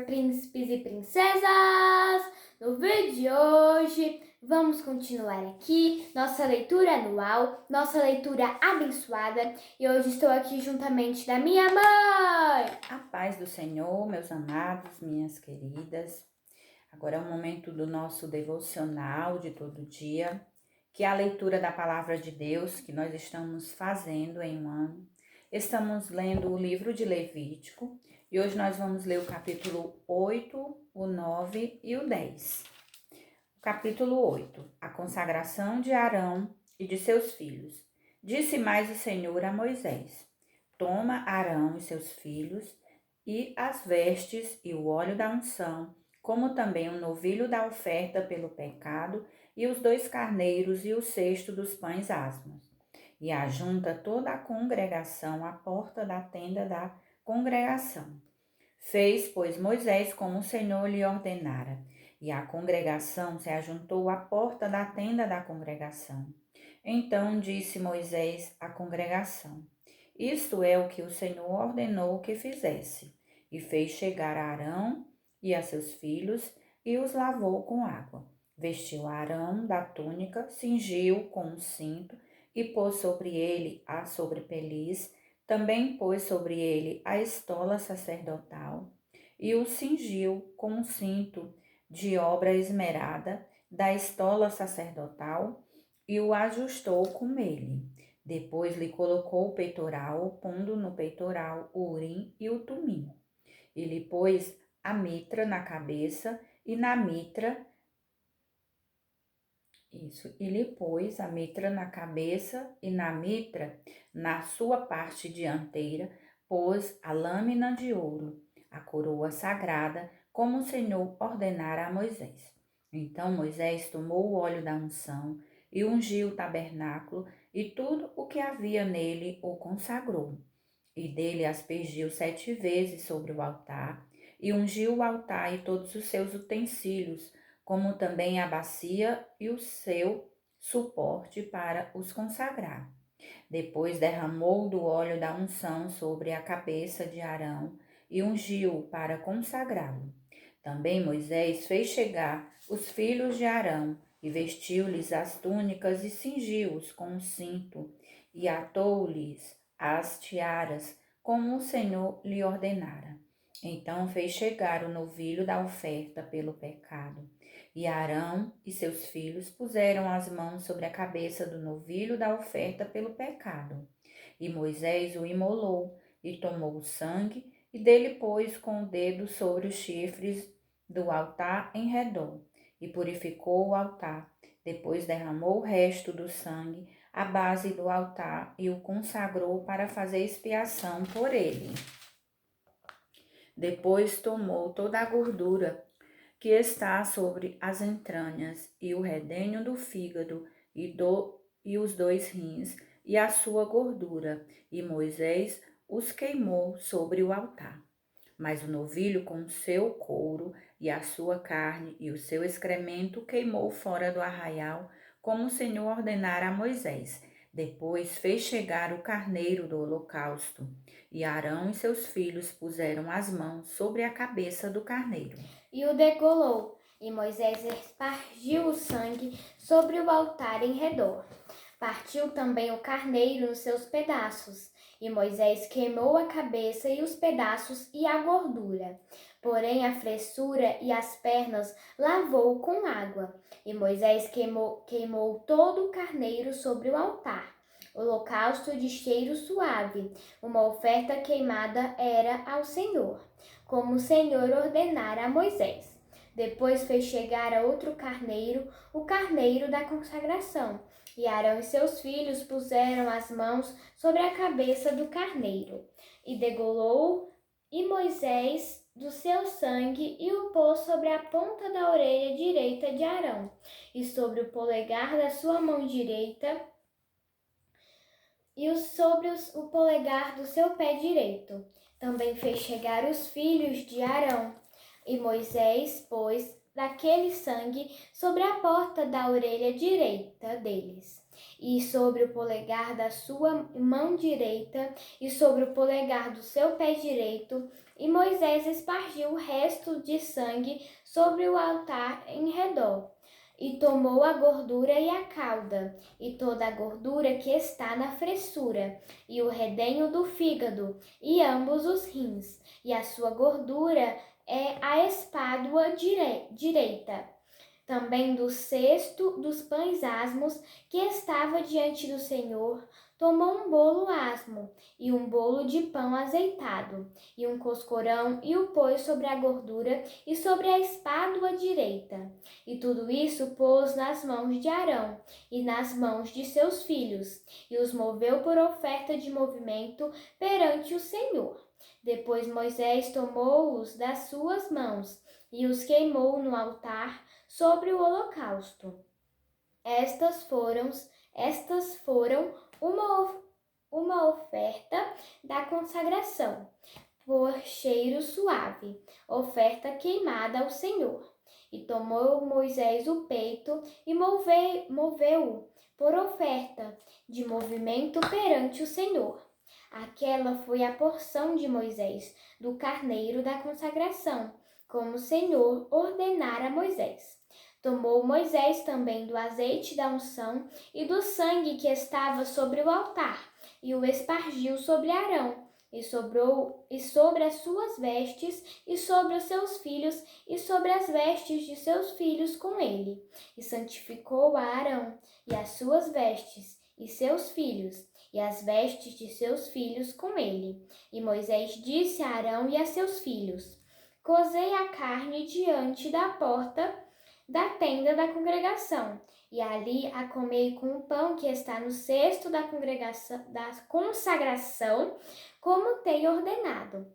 príncipes e princesas! No vídeo de hoje, vamos continuar aqui nossa leitura anual, nossa leitura abençoada. E hoje estou aqui juntamente da minha mãe! A paz do Senhor, meus amados, minhas queridas. Agora é o momento do nosso devocional de todo dia, que é a leitura da Palavra de Deus que nós estamos fazendo em um ano. Estamos lendo o livro de Levítico e hoje nós vamos ler o capítulo 8, o 9 e o 10. O capítulo 8, a consagração de Arão e de seus filhos. Disse mais o Senhor a Moisés: Toma Arão e seus filhos e as vestes e o óleo da unção, como também o novilho da oferta pelo pecado e os 2 carneiros e o cesto dos pães asmos. E ajunta toda a congregação à porta da tenda da congregação. Fez, pois, Moisés como o Senhor lhe ordenara, e a congregação se ajuntou à porta da tenda da congregação. Então disse Moisés à congregação: Isto é o que o Senhor ordenou que fizesse. E fez chegar a Arão e a seus filhos, e os lavou com água. Vestiu Arão da túnica, cingiu com um cinto, e pôs sobre ele a sobrepeliz. Também pôs sobre ele a estola sacerdotal, e o cingiu com um cinto de obra esmerada da estola sacerdotal, e o ajustou com ele. Depois lhe colocou o peitoral, pondo no peitoral o urim e o tumim. E lhe pôs a mitra na cabeça, e na mitra e lhe pôs a mitra na cabeça, e na mitra, na sua parte dianteira, pôs a lâmina de ouro, a coroa sagrada, como o Senhor ordenara a Moisés. Então Moisés tomou o óleo da unção e ungiu o tabernáculo, e tudo o que havia nele o consagrou. E dele aspergiu 7 vezes sobre o altar, e ungiu o altar e todos os seus utensílios, como também a bacia e o seu suporte para os consagrar. Depois derramou do óleo da unção sobre a cabeça de Arão e ungiu-o para consagrá-lo. Também Moisés fez chegar os filhos de Arão e vestiu-lhes as túnicas e cingiu-os com um cinto e atou-lhes as tiaras, como o Senhor lhe ordenara. Então fez chegar o novilho da oferta pelo pecado. E Arão e seus filhos puseram as mãos sobre a cabeça do novilho da oferta pelo pecado. E Moisés o imolou, e tomou o sangue, e dele pôs com o dedo sobre os chifres do altar em redor, e purificou o altar. Depois derramou o resto do sangue à base do altar, e o consagrou para fazer expiação por ele. Depois tomou toda a gordura que está sobre as entranhas, e o redenho do fígado, e os 2 rins, e a sua gordura, e Moisés os queimou sobre o altar. Mas o novilho com o seu couro, e a sua carne, e o seu excremento queimou fora do arraial, como o Senhor ordenara a Moisés. Depois fez chegar o carneiro do holocausto, e Arão e seus filhos puseram as mãos sobre a cabeça do carneiro. E o degolou, e Moisés espargiu o sangue sobre o altar em redor. Partiu também o carneiro nos seus pedaços, e Moisés queimou a cabeça e os pedaços e a gordura. Porém a fressura e as pernas lavou com água, e Moisés queimou todo o carneiro sobre o altar. Holocausto de cheiro suave, uma oferta queimada era ao Senhor, como o Senhor ordenara a Moisés. Depois fez chegar a outro carneiro, o carneiro da consagração, e Arão e seus filhos puseram as mãos sobre a cabeça do carneiro, e degolou e Moisés do seu sangue e o pôs sobre a ponta da orelha direita de Arão, e sobre o polegar da sua mão direita, e sobre o polegar do seu pé direito. Também fez chegar os filhos de Arão, e Moisés pôs daquele sangue sobre a porta da orelha direita deles, e sobre o polegar da sua mão direita, e sobre o polegar do seu pé direito. E Moisés espargiu o resto de sangue sobre o altar em redor. E tomou a gordura e a cauda, e toda a gordura que está na fressura, e o redenho do fígado, e ambos os rins, e a sua gordura é a espádua direita. Também do cesto dos pães asmos que estava diante do Senhor, tomou um bolo asmo e um bolo de pão azeitado, e um coscorão, e o pôs sobre a gordura e sobre a espádua direita. E tudo isso pôs nas mãos de Arão e nas mãos de seus filhos, e os moveu por oferta de movimento perante o Senhor. Depois Moisés tomou-os das suas mãos e os queimou no altar sobre o holocausto. Estas foram uma oferta da consagração, por cheiro suave, oferta queimada ao Senhor. E tomou Moisés o peito e moveu-o por oferta de movimento perante o Senhor. Aquela foi a porção de Moisés do carneiro da consagração, como o Senhor ordenara a Moisés. Tomou Moisés também do azeite da unção e do sangue que estava sobre o altar, e o espargiu sobre Arão, e sobre as suas vestes, e sobre os seus filhos, e sobre as vestes de seus filhos com ele. E santificou a Arão, e as suas vestes, e seus filhos, e as vestes de seus filhos com ele. E Moisés disse a Arão e a seus filhos: Cozei a carne diante da porta da tenda da congregação, e ali a comei com o pão que está no cesto da consagração, como tenho ordenado,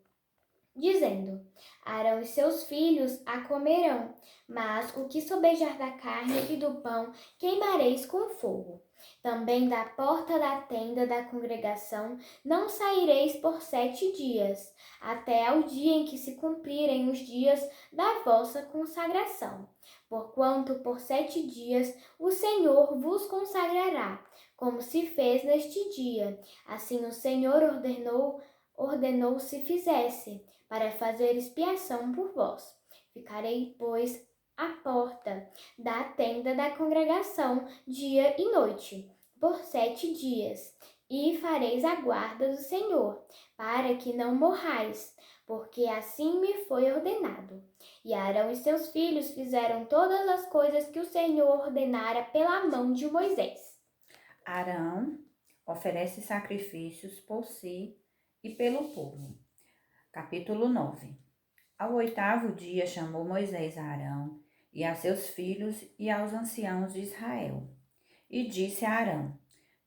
dizendo: Arão e seus filhos a comerão, mas o que sobejar da carne e do pão queimareis com fogo. Também da porta da tenda da congregação não saireis por 7 dias, até ao dia em que se cumprirem os dias da vossa consagração. Porquanto por 7 dias o Senhor vos consagrará, como se fez neste dia. Assim o Senhor ordenou se fizesse, para fazer expiação por vós. Ficarei, pois, à porta da tenda da congregação dia e noite, por 7 dias, e fareis a guarda do Senhor, para que não morrais, porque assim me foi ordenado. E Arão e seus filhos fizeram todas as coisas que o Senhor ordenara pela mão de Moisés. Arão oferece sacrifícios por si e pelo povo. Capítulo 9. Ao 8º dia chamou Moisés a Arão e a seus filhos e aos anciãos de Israel. E disse a Arão: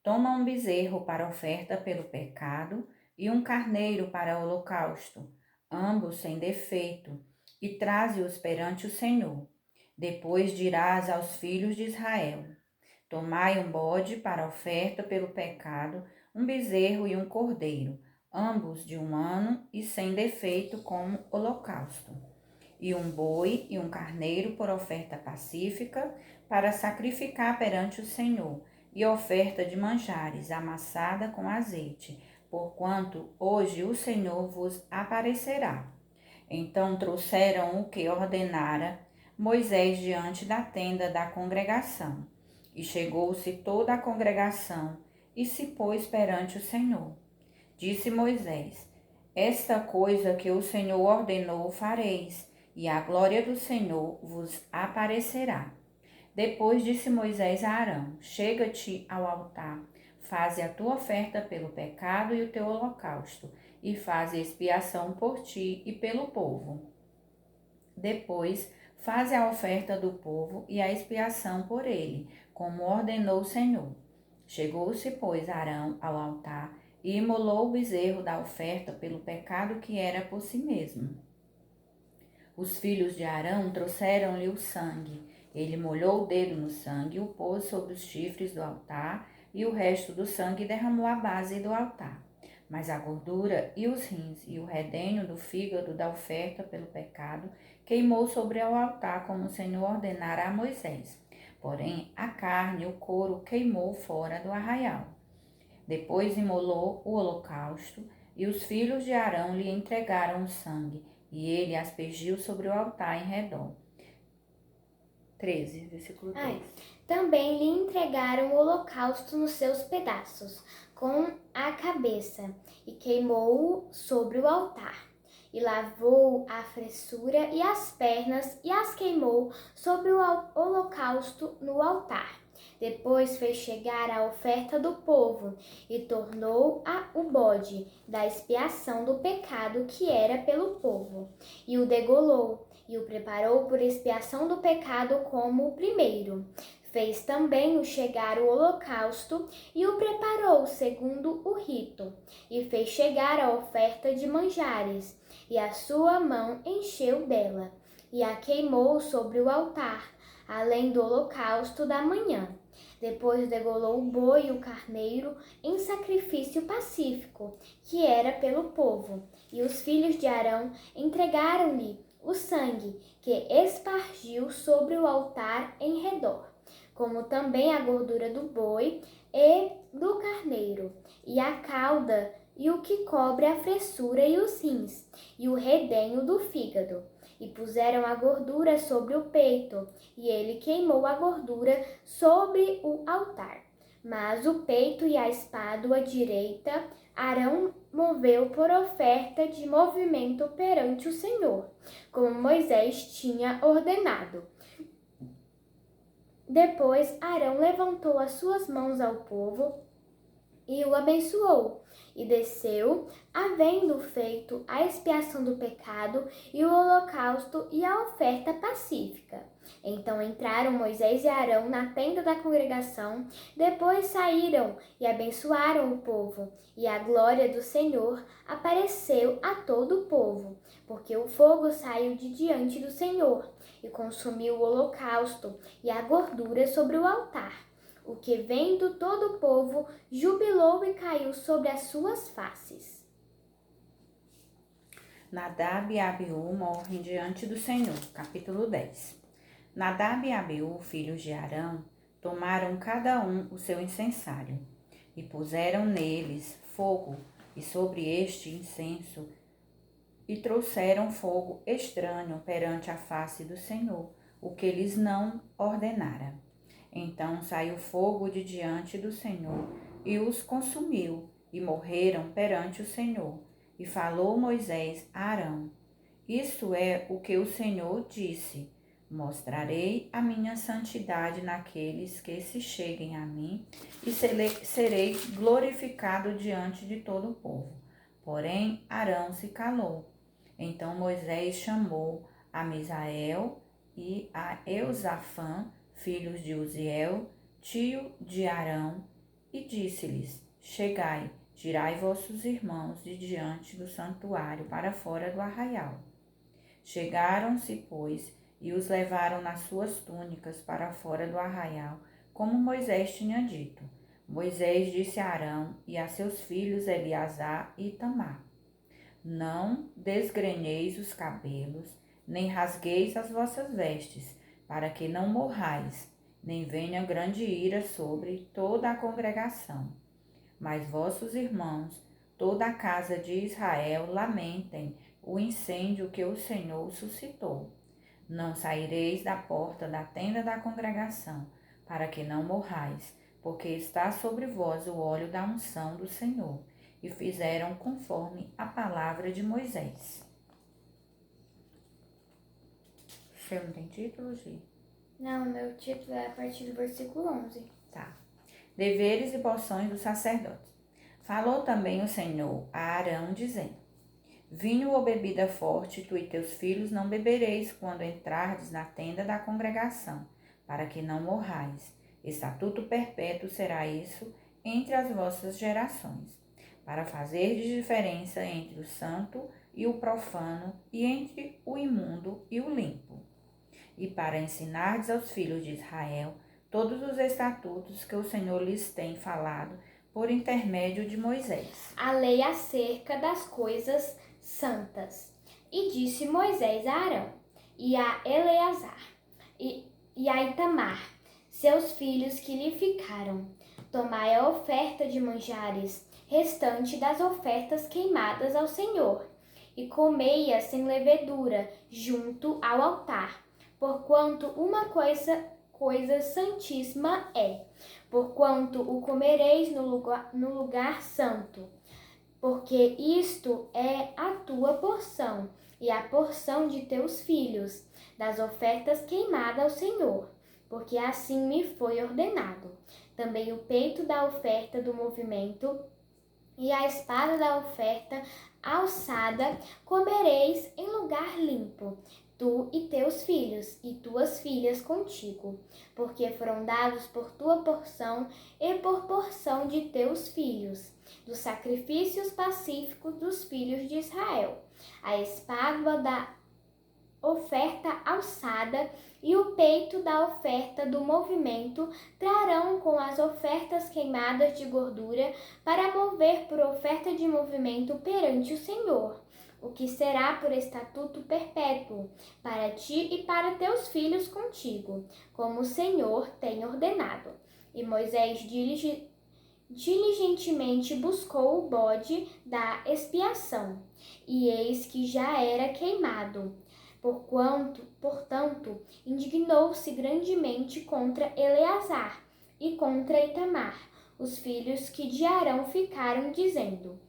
Toma um bezerro para oferta pelo pecado e um carneiro para holocausto, ambos sem defeito, e traze-os perante o Senhor. Depois dirás aos filhos de Israel: Tomai um bode para oferta pelo pecado, um bezerro e um cordeiro, ambos de 1 ano e sem defeito como holocausto, e um boi e um carneiro por oferta pacífica, para sacrificar perante o Senhor, e oferta de manjares amassada com azeite, porquanto hoje o Senhor vos aparecerá. Então trouxeram o que ordenara Moisés diante da tenda da congregação, e chegou-se toda a congregação e se pôs perante o Senhor. Disse Moisés: Esta coisa que o Senhor ordenou fareis, e a glória do Senhor vos aparecerá. Depois disse Moisés a Arão: Chega-te ao altar, faze a tua oferta pelo pecado e o teu holocausto, e faze expiação por ti e pelo povo. Depois faze a oferta do povo e a expiação por ele, como ordenou o Senhor. Chegou-se, pois, Arão ao altar e imolou o bezerro da oferta pelo pecado que era por si mesmo. Os filhos de Arão trouxeram-lhe o sangue. Ele molhou o dedo no sangue e o pôs sobre os chifres do altar, e o resto do sangue derramou à base do altar. Mas a gordura e os rins e o redenho do fígado da oferta pelo pecado queimou sobre o altar, como o Senhor ordenara a Moisés. Porém, a carne e o couro queimou fora do arraial. Depois imolou o holocausto, e os filhos de Arão lhe entregaram o sangue, e ele aspergiu sobre o altar em redor. 13, versículo 3. Também lhe entregaram o holocausto nos seus pedaços, com a cabeça, e queimou-o sobre o altar. E lavou a fressura e as pernas, e as queimou sobre o holocausto no altar. Depois fez chegar a oferta do povo, e tornou o bode da expiação do pecado que era pelo povo, e o degolou, e o preparou por expiação do pecado como o primeiro. Fez também chegar o holocausto e o preparou segundo o rito, e fez chegar a oferta de manjares, e a sua mão encheu dela, e a queimou sobre o altar, além do holocausto da manhã. Depois degolou o boi e o carneiro em sacrifício pacífico, que era pelo povo, e os filhos de Arão entregaram-lhe o sangue, que espargiu sobre o altar em redor, como também a gordura do boi e do carneiro, e a cauda, e o que cobre a fressura e os rins, e o redenho do fígado. E puseram a gordura sobre o peito, e ele queimou a gordura sobre o altar. Mas o peito e a espádua direita Arão moveu por oferta de movimento perante o Senhor, como Moisés tinha ordenado. Depois Arão levantou as suas mãos ao povo e o abençoou, e desceu, havendo feito a expiação do pecado e o holocausto e a oferta pacífica. Então entraram Moisés e Arão na tenda da congregação, depois saíram e abençoaram o povo, e a glória do Senhor apareceu a todo o povo, porque o fogo saiu de diante do Senhor e consumiu o holocausto e a gordura sobre o altar. O que, vendo todo o povo, jubilou e caiu sobre as suas faces. Nadab e Abiú morrem diante do Senhor. Capítulo 10. Nadab e Abiú, filhos de Arão, tomaram cada um o seu incensário, e puseram neles fogo, e sobre este incenso, e trouxeram fogo estranho perante a face do Senhor, o que lhes não ordenara. Então saiu fogo de diante do Senhor e os consumiu, e morreram perante o Senhor. E falou Moisés a Arão: Isto é o que o Senhor disse: Mostrarei a minha santidade naqueles que se cheguem a mim, e serei glorificado diante de todo o povo. Porém, Arão se calou. Então Moisés chamou a Misael e a Eusafã, filhos de Uziel, tio de Arão, e disse-lhes: Chegai, tirai vossos irmãos de diante do santuário para fora do arraial. Chegaram-se, pois, e os levaram nas suas túnicas para fora do arraial, como Moisés tinha dito. Moisés disse a Arão e a seus filhos Eleazar e Itamar: Não desgrenheis os cabelos, nem rasgueis as vossas vestes, para que não morrais, nem venha grande ira sobre toda a congregação. Mas vossos irmãos, toda a casa de Israel, lamentem o incêndio que o Senhor suscitou. Não saireis da porta da tenda da congregação, para que não morrais, porque está sobre vós o óleo da unção do Senhor. E fizeram conforme a palavra de Moisés. Você não tem título, Gi? Não, meu título é a partir do versículo 11. Tá. Deveres e porções dos sacerdotes. Falou também o Senhor a Arão, dizendo: Vinho ou bebida forte, tu e teus filhos não bebereis quando entrardes na tenda da congregação, para que não morrais. Estatuto perpétuo será isso entre as vossas gerações, para fazer de diferença entre o santo e o profano, e entre o imundo e o limpo, e para ensinardes aos filhos de Israel todos os estatutos que o Senhor lhes tem falado por intermédio de Moisés. A lei acerca das coisas santas. E disse Moisés a Arão, e a Eleazar, e a Itamar, seus filhos que lhe ficaram. Tomai a oferta de manjares, restante das ofertas queimadas ao Senhor, e comei-a sem levedura, junto ao altar, porquanto uma coisa santíssima é, porquanto o comereis no lugar santo, porque isto é a tua porção, e a porção de teus filhos, das ofertas queimadas ao Senhor, porque assim me foi ordenado. Também o peito da oferta do movimento e a espada da oferta alçada comereis em lugar limpo, tu e teus filhos, e tuas filhas contigo, porque foram dados por tua porção e por porção de teus filhos, dos sacrifícios pacíficos dos filhos de Israel. A espada da oferta alçada e o peito da oferta do movimento trarão com as ofertas queimadas de gordura para mover por oferta de movimento perante o Senhor, o que será por estatuto perpétuo para ti e para teus filhos contigo, como o Senhor tem ordenado. E Moisés diligentemente buscou o bode da expiação, e eis que já era queimado. Portanto, indignou-se grandemente contra Eleazar e contra Itamar, os filhos que de Arão ficaram, dizendo: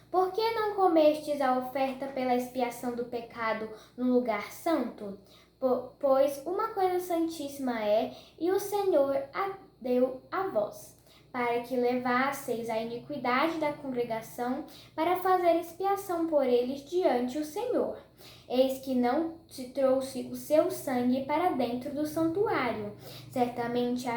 Por que não comestes a oferta pela expiação do pecado no lugar santo? Pois uma coisa santíssima é, e o Senhor a deu a vós, para que levasseis a iniquidade da congregação, para fazer expiação por eles diante o Senhor. Eis que não se trouxe o seu sangue para dentro do santuário. Certamente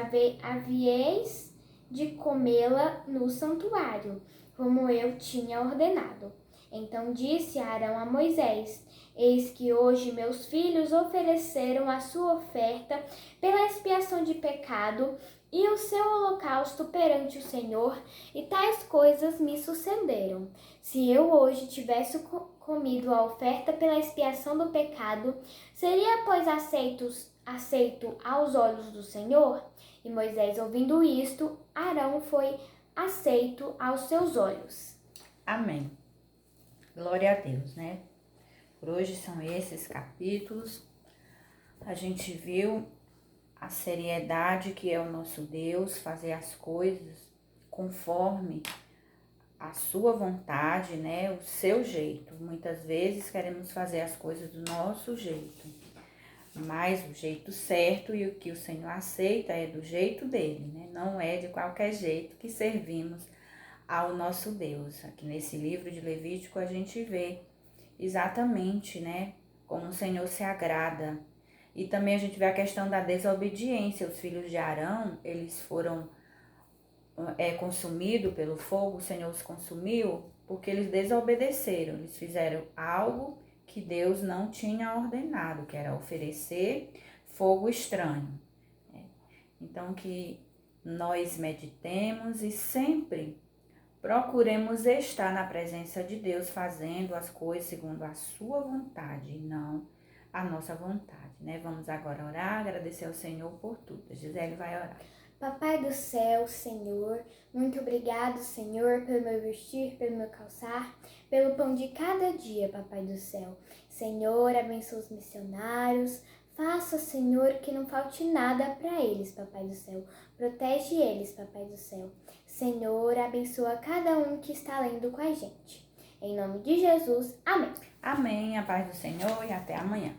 havieis de comê-la no santuário, como eu tinha ordenado. Então disse Arão a Moisés: Eis que hoje meus filhos ofereceram a sua oferta pela expiação de pecado e o seu holocausto perante o Senhor, e tais coisas me sucederam. Se eu hoje tivesse comido a oferta pela expiação do pecado, seria, pois, aceito aos olhos do Senhor? E Moisés, ouvindo isto, Arão foi aceito aos seus olhos. Amém. Glória a Deus, né? Por hoje são esses capítulos. A gente viu a seriedade que é o nosso Deus, fazer as coisas conforme a sua vontade, né? O seu jeito. Muitas vezes queremos fazer as coisas do nosso jeito, mas o jeito certo e o que o Senhor aceita é do jeito dele, né? Não é de qualquer jeito que servimos ao nosso Deus. Aqui nesse livro de Levítico a gente vê exatamente, né, como o Senhor se agrada. E também a gente vê a questão da desobediência. Os filhos de Arão, eles foram consumidos pelo fogo, o Senhor os consumiu porque eles desobedeceram. Eles fizeram algo que Deus não tinha ordenado, que era oferecer fogo estranho. Então, que nós meditemos e sempre procuremos estar na presença de Deus, fazendo as coisas segundo a sua vontade e não a nossa vontade, né? Vamos agora orar, agradecer ao Senhor por tudo. A Gisele vai orar. Papai do céu, Senhor, muito obrigado, Senhor, pelo meu vestir, pelo meu calçar, pelo pão de cada dia, Papai do céu. Senhor, abençoa os missionários, faça, Senhor, que não falte nada para eles, Papai do céu. Protege eles, Papai do céu. Senhor, abençoa cada um que está lendo com a gente. Em nome de Jesus, amém. Amém, a paz do Senhor e até amanhã.